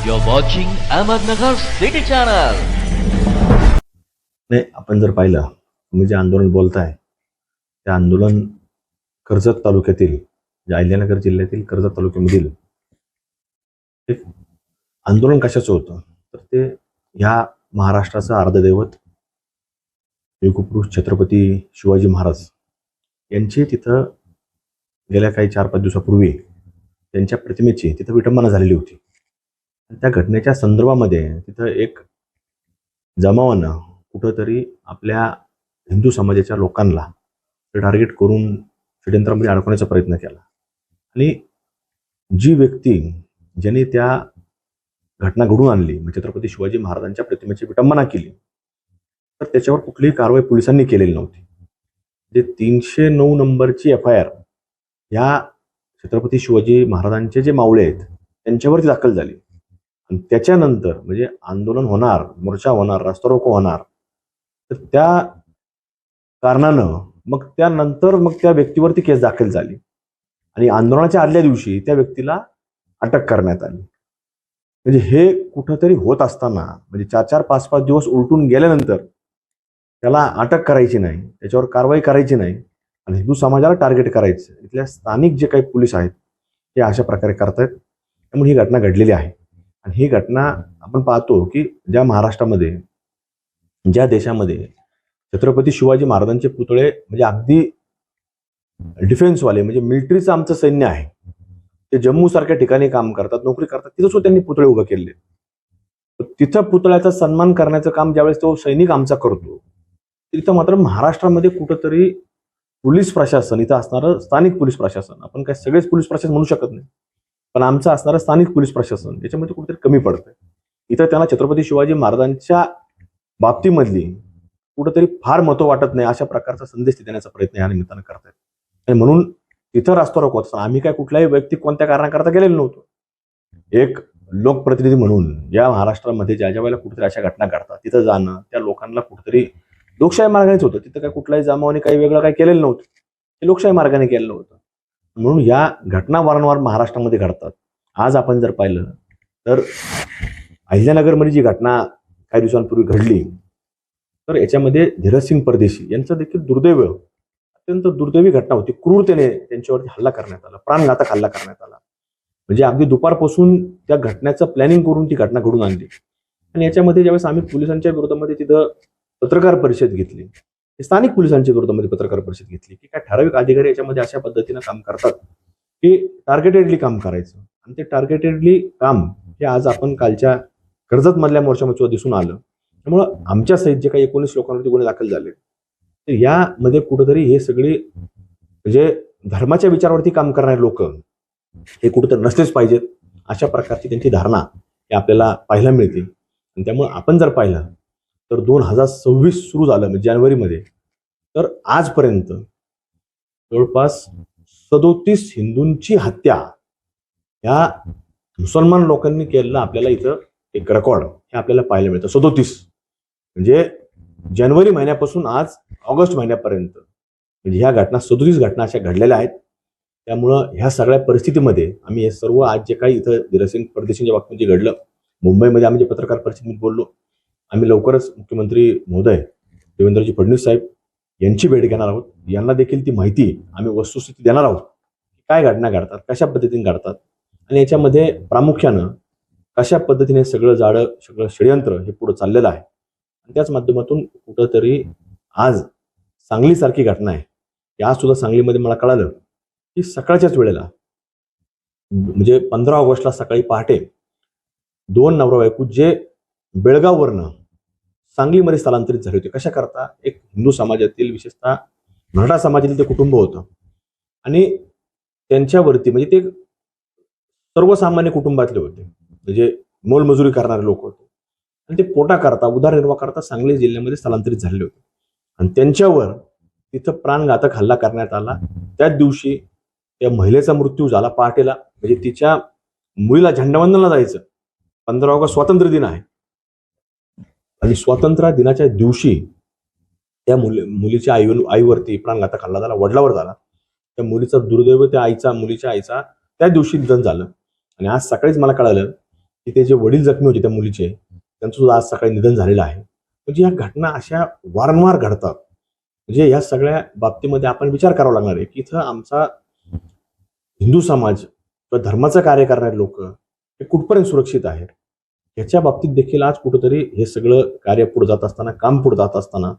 You're watching Ahmednagar City Channel. नाही, आपण जर पाहिलं तुम्ही जे आंदोलन बोलताय ते आंदोलन कर्जत तालुक्यातील अहिल्यानगर जिल्ह्यातील कर्जत तालुक्यामधील एक आंदोलन कशाचं होतं तर ते ह्या महाराष्ट्राचं अर्धदैवत युगपुरुष छत्रपती शिवाजी महाराज यांची तिथं गेल्या काही 4-5 दिवसापूर्वी त्यांच्या प्रतिमेची तिथं विटंबना झालेली होती. त्या घटनेच्या संदर्भामध्ये तिथं एक जमावानं कुठंतरी आपल्या हिंदू समाजाच्या लोकांना टार्गेट करून षड्यंत्रामध्ये अडकवण्याचा प्रयत्न केला आणि जी व्यक्ती ज्याने त्या घटना घडवून आणली म्हणजे छत्रपती शिवाजी महाराजांच्या प्रतिमेची विटंबना केली तर त्याच्यावर कुठलीही कारवाई पोलिसांनी केलेली नव्हती. जे 309 नंबरची FIR या छत्रपती शिवाजी महाराजांचे जे मावळे आहेत त्यांच्यावरती दाखल झाली आणि त्याच्यानंतर म्हणजे आंदोलन होणार, मोर्चा होणार, रास्ता रोको होणार तर त्या कारणानं मग त्यानंतर त्या व्यक्तीवरती केस दाखल झाली आणि आंदोलनाच्या आदल्या दिवशी त्या व्यक्तीला अटक करण्यात आली. म्हणजे हे कुठंतरी होत असताना म्हणजे 4-4, 5-5 दिवस उलटून गेल्यानंतर त्याला अटक करायची नाही, त्याच्यावर कारवाई करायची नाही आणि हिंदू समाजाला टार्गेट करायचं. इथल्या स्थानिक जे काही पोलीस आहेत ते अशा प्रकारे करतायत. त्यामुळे ही घटना घडलेली आहे आणि ही घटना आपण पाहतो की ज्या महाराष्ट्रामध्ये ज्या देशामध्ये छत्रपती शिवाजी महाराजांचे पुतळे म्हणजे अगदी डिफेन्सवाले म्हणजे मिलिटरीचं आमचं सैन्य आहे ते जम्मू सारख्या ठिकाणी काम करतात, नोकरी करतात, तिथं सुद्धा त्यांनी पुतळे उभे केले. तिथं पुतळ्याचा सन्मान करण्याचं काम ज्यावेळेस तो सैनिक आमचा करतो तिथं मात्र महाराष्ट्रामध्ये कुठंतरी पोलीस प्रशासन इथं असणारं स्थानिक पोलीस प्रशासन, आपण काय सगळेच पोलीस प्रशासन म्हणू शकत नाही पण आमचं असणारं स्थानिक पोलीस प्रशासन याच्यामध्ये कुठेतरी कमी पडतंय. इथं त्यांना छत्रपती शिवाजी महाराजांच्या बाबतीमधली कुठंतरी फार महत्व वाटत नाही अशा प्रकारचा संदेश देण्याचा प्रयत्न या निमित्तानं करतायत आणि म्हणून तिथं रास्ता रोको होता. आम्ही काय कुठल्याही व्यक्ती कोणत्या कारणाकरता गेलेलो नव्हतो. एक लोकप्रतिनिधी म्हणून या महाराष्ट्रामध्ये ज्या वेळेला कुठेतरी अशा घटना घडतात तिथं जाणं त्या लोकांना कुठेतरी लोकशाही मार्गानेच होतं. तिथं काय कुठलाही जमावाने काही वेगळं काही केलेलं नव्हतं, हे लोकशाही मार्गाने केलेलं होतं. म्हणून या घटना वारंवार महाराष्ट्रामध्ये घडतात. आज आपण जर पाहिलं तर अहिल्यानगरमध्ये जी घटना काही दिवसांपूर्वी घडली तर याच्यामध्ये धीरजसिंग परदेशी यांचं देखील दुर्दैव अत्यंत दुर्दैवी घटना होती. क्रूरतेने त्यांच्यावरती हल्ला करण्यात आला, प्राणघातक हल्ला करण्यात आला. म्हणजे अगदी दुपारपासून त्या घटनेचं प्लॅनिंग करून ती घटना घडून आणली आणि याच्यामध्ये ज्यावेळेस आम्ही पोलिसांच्या विरोधामध्ये तिथं पत्रकार परिषद घेतली, स्थानिक पोलिसांच्या विरोधामध्ये पत्रकार परिषद घेतली की काय ठराविक अधिकारी याच्यामध्ये अशा पद्धतीनं काम करतात की टार्गेटेडली काम करायचं आणि ते टार्गेटेडली काम हे आज आपण कालच्या कर्जत मधल्या मोर्चामध्ये दिसून आलं. त्यामुळं आमच्या सहित जे काही 19 लोकांवरती गुन्हे दाखल झाले तर यामध्ये कुठंतरी हे सगळे म्हणजे धर्माच्या विचारावरती काम करणारे लोक हे कुठंतरी नसलेच पाहिजेत अशा प्रकारची त्यांची धारणा हे आपल्याला पाहायला मिळते. आणि त्यामुळे आपण जर पाहिलं तर 2026 सुरू झालं म्हणजे जानेवारीमध्ये तर आजपर्यंत जवळपास 37 हिंदूंची हत्या या मुसलमान लोकांनी केलेलं आपल्याला इथं एक रेकॉर्ड हे आपल्याला पाहायला मिळतं. 37 म्हणजे जानेवारी महिन्यापासून आज ऑगस्ट महिन्यापर्यंत म्हणजे ह्या घटना 37 घटना अशा घडलेल्या आहेत. त्यामुळं ह्या सगळ्या परिस्थितीमध्ये आम्ही हे सर्व आज जे काही इथं धीरजसिंग परदेशींच्या बाबतीत जे घडलं मुंबईमध्ये आम्ही जे पत्रकार परिषदेत बोललो आम्ही लवकरच मुख्यमंत्री महोदय देवेंद्रजी फडणवीस साहेब यांची भेट घेणार आहोत. यांना देखील ती माहिती आम्ही वस्तुस्थिती देणार आहोत काय घटना घडतात, कशा पद्धतीने घडतात आणि याच्यामध्ये प्रामुख्यानं कशा पद्धतीने सगळं सगळं षडयंत्र हे पुढे चाललेलं आहे. आणि त्याच माध्यमातून कुठंतरी आज सांगलीसारखी घटना आहे या सुद्धा सांगलीमध्ये मला कळालं की सकाळच्याच वेळेला म्हणजे 15 ऑगस्टला सकाळी पहाटे 2 नवरा बायको जे बेळगाववरनं सांगलीमध्ये स्थलांतरित झाले होते. कशा करता एक हिंदू समाजातील विशेषतः मराठा समाजातील ते कुटुंब होतं आणि त्यांच्यावरती म्हणजे ते सर्वसामान्य कुटुंबातले होते म्हणजे मोलमजुरी करणारे लोक होते आणि ते पोटा करता उदरनिर्वाह करता सांगली जिल्ह्यामध्ये स्थलांतरित झालेले होते आणि त्यांच्यावर तिथं प्राणघातक हल्ला करण्यात आला. त्याच दिवशी त्या महिलेचा मृत्यू झाला पहाटेला म्हणजे तिच्या मुलीला झेंडावंदनला जायचं. 15 ऑगस्ट स्वातंत्र्य दिन आहे आणि स्वातंत्र्य दिनाच्या दिवशी त्या मुलीच्या आईवरती प्राणघातक हल्ला झाला, वडिलावर झाला. त्या मुलीचा दुर्दैव त्या मुलीच्या आईचा त्या दिवशी निधन झालं आणि आज सकाळीच मला कळालं की ते जे वडील जखमी होते त्या मुलीचे, त्यांचं सुद्धा आज सकाळी निधन झालेलं आहे. म्हणजे या घटना अशा वारंवार घडतात. म्हणजे या सगळ्या बाबतीमध्ये आपण विचार करावा लागणार आहे की इथं आमचा हिंदू समाज किंवा धर्माचं कार्य करणारे लोक हे कुठपर्यंत सुरक्षित आहेत, याच्या बाबतीत देखील आज कुठंतरी हे सगळं कार्य पुढे जात असताना, काम पुढे जात असताना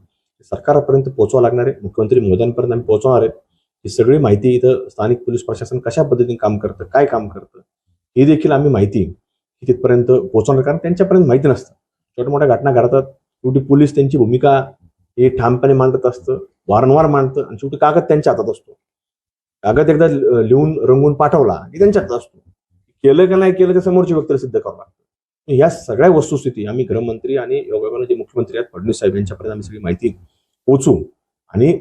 सरकारपर्यंत पोहोचवा लागणार आहे. मुख्यमंत्री महोदयांपर्यंत आम्ही पोहोचवणार आहेत. ही सगळी माहिती इथं स्थानिक पोलीस प्रशासन कशा पद्धतीने काम करतं, काय काम करतं, हे देखील आम्ही माहिती तिथपर्यंत पोहोचवणार. कारण त्यांच्यापर्यंत माहिती नसतं. छोट्या मोठ्या घटना घडतात, शेवटी पोलीस त्यांची भूमिका हे ठामपणे मांडत असतं, वारंवार मांडतं आणि शेवटी कागद त्यांच्या हातात असतो. कागद एकदा लिहून रंगवून पाठवला की त्यांच्या हातात असतो. केलं का नाही केलं ते समोरची व्यक्तीला सिद्ध करावं लागतं. या सगळ्या वस्तुस्थिती आम्ही गृहमंत्री आणि योगायोगाने जे मुख्यमंत्री आहेत फडणवीस साहेब यांच्यापर्यंत आम्ही सगळी माहिती पोहोचू आणि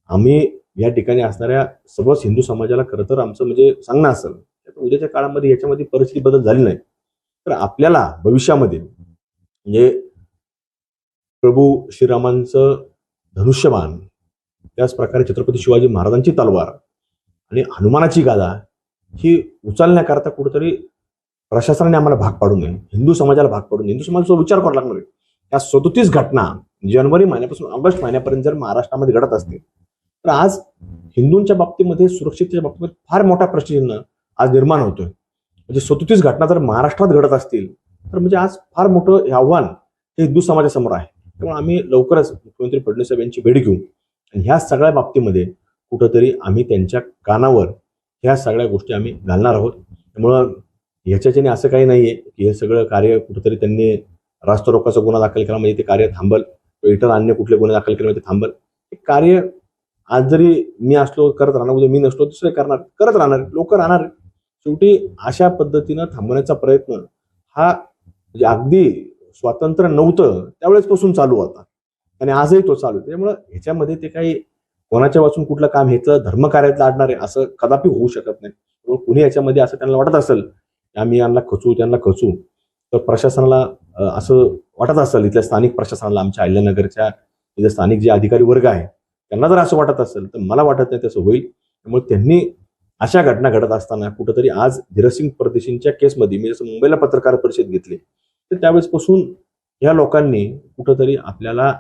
आम्ही या ठिकाणी असणाऱ्या सर्वच हिंदू समाजाला खरं तर आमचं म्हणजे सांगणं असेल, उद्याच्या काळामध्ये याच्यामध्ये परिस्थिती बदल झाली नाही तर आपल्याला भविष्यामध्ये म्हणजे प्रभू श्रीरामांचं धनुष्यबाण, त्याच प्रकारे छत्रपती शिवाजी महाराजांची तलवार आणि हनुमानाची गादा ही उचलण्याकरता कुठेतरी प्रशासनाने आम्हाला भाग पाडू नये, हिंदू समाजाला भाग पाडू नये. हिंदू समाजाचा विचार करावा लागणार आहे. या 37 घटना जानेवारी महिन्यापासून ऑगस्ट महिन्यापर्यंत जर महाराष्ट्रामध्ये घडत असतील तर आज हिंदूंच्या बाबतीमध्ये, सुरक्षिततेच्या बाबतीमध्ये फार मोठा प्रश्नचिन्ह आज निर्माण होतोय. म्हणजे 37 घटना जर महाराष्ट्रात घडत असतील तर म्हणजे आज फार मोठं हे आव्हान हे हिंदू समाजासमोर आहे. त्यामुळे आम्ही लवकरच मुख्यमंत्री फडणवीस साहेब यांची भेट घेऊ आणि ह्या सगळ्या बाबतीमध्ये कुठंतरी आम्ही त्यांच्या कानावर ह्या सगळ्या गोष्टी आम्ही घालणार आहोत. त्यामुळं ह्याच्याने असं काही नाहीये की हे सगळं कार्य कुठंतरी त्यांनी रास्ता रोकाचा गुन्हा दाखल केला म्हणजे ते कार्य थांबल, इतर अन्य कुठले गुन्हे दाखल केले म्हणजे ते थांबल. हे कार्य आज जरी मी असलो करत राहणार, उद्या मी नसलो दुसरे करत राहणार, लोक राहणार. शेवटी अशा पद्धतीनं थांबवण्याचा प्रयत्न हा म्हणजे अगदी स्वातंत्र्य नव्हतं त्यावेळेसपासून चालू होता आणि आजही तो चालू. त्यामुळं ह्याच्यामध्ये ते काही कोणाच्या वाचून कुठलं काम हेतलं धर्मकार्यातलं अडणार आहे असं कदापि होऊ शकत नाही. कुणी याच्यामध्ये असं त्यांना वाटत असेल की आम्ही यांना खचू त्यांना खचू, तर प्रशासनाला असं वाटत असेल, इथल्या स्थानिक प्रशासनाला, आमच्या अहिल्यानगरच्या इथले स्थानिक जे अधिकारी वर्ग आहे त्यांना जर असं वाटत असेल तर मला वाटत नाही तसं होईल. त्यामुळे त्यांनी अशा घटना घडत असताना कुठंतरी आज धीरसिंग परदेशींच्या केसमध्ये मी जसं मुंबईला पत्रकार परिषद घेतली तर त्यावेळेसपासून या लोकांनी कुठंतरी आपल्याला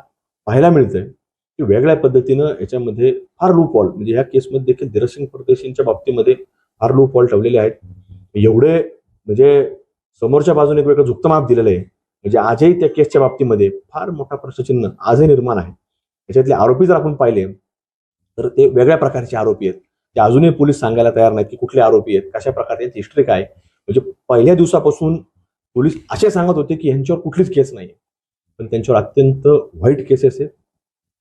पाहायला मिळतंय की वेगळ्या पद्धतीनं याच्यामध्ये फार लूप हॉल, म्हणजे ह्या केसमध्ये देखील धीरसिंग परदेशींच्या बाबतीमध्ये फार लूप हॉल ठेवलेले आहेत. एवढे म्हणजे समोरच्या बाजूने एक वेगळं झुकतं माप दिलेलं आहे. म्हणजे आजही त्या केसच्या बाबतीमध्ये फार मोठा प्रश्नचिन्ह आजही निर्माण आहे. याच्यातले आरोपी जर आपण पाहिले तर ते वेगळ्या प्रकारचे आरोपी आहेत. ते अजूनही पोलीस सांगायला तयार नाहीत की कुठले आरोपी आहेत, कशा प्रकारे त्यांची हिस्ट्री काय. म्हणजे पहिल्या दिवसापासून पोलीस असे सांगत होते की ह्यांच्यावर कुठलीच केस नाही, पण त्यांच्यावर अत्यंत वाईट केसेस आहेत.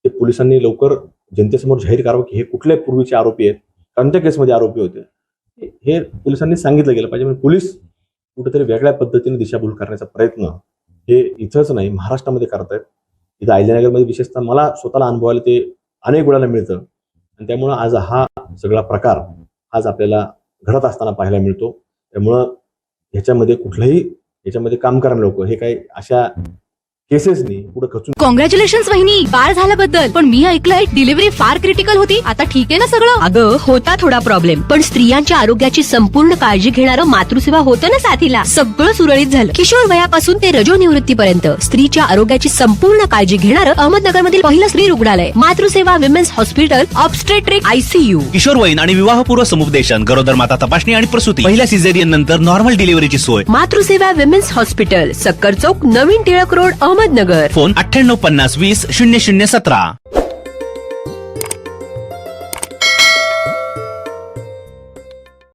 ते पोलिसांनी लवकर जनतेसमोर जाहीर करावं की हे कुठल्या पूर्वीचे आरोपी आहेत, कोणत्या केसमध्ये आरोपी होते, हे पोलिसांनी सांगितलं गेलं पाहिजे. म्हणजे पोलीस कुठेतरी वेगळ्या पद्धतीने दिशाभूल करण्याचा प्रयत्न हे इथंच नाही महाराष्ट्रामध्ये करतायत. इथं अहिल्यानगरमध्ये विशेषतः मला स्वतःला अनुभवायला ते अनेक वेळाला मिळतं आणि त्यामुळं आज हा सगळा प्रकार आज आपल्याला घडत असताना पाहायला मिळतो. त्यामुळं ह्याच्यामध्ये कुठलंही याच्यामध्ये काम करणारे लोक हे काही अशा केसेसनी पुढे खचून. कॉंग्रॅच्युलेशन्स वहिनी, बाळ झाल्याबद्दल. पण मी ऐकलंय डिलिव्हरी फार क्रिटिकल होती. आता ठीक आहे ना सगळं? अगं होता थोडा प्रॉब्लेम, पण स्त्रियांच्या आरोग्याची संपूर्ण काळजी घेणारं मातृसेवा होतं ना साथीला. सगळं सुरळीत झालं. किशोर वयापासून ते रजो निवृत्तीपर्यंत स्त्रीच्या आरोग्याची संपूर्ण काळजी घेणारं अहमदनगरमधील पहिलं स्त्री रुग्णालय Matruseva women's hospital, obstetric ICU. किशोरवयीन आणि विवाहपूर्व समुपदेशन, गरोदर माता तपासणी आणि प्रसूती, पहिल्या सिझेरियन नंतर नॉर्मल डिलिव्हरीची सोय. मातृसेवा विमेन्स हॉस्पिटल, सक्कर चौक, नवीन टिळक रोड, अहमदनगर. फोन 9850 20 0017.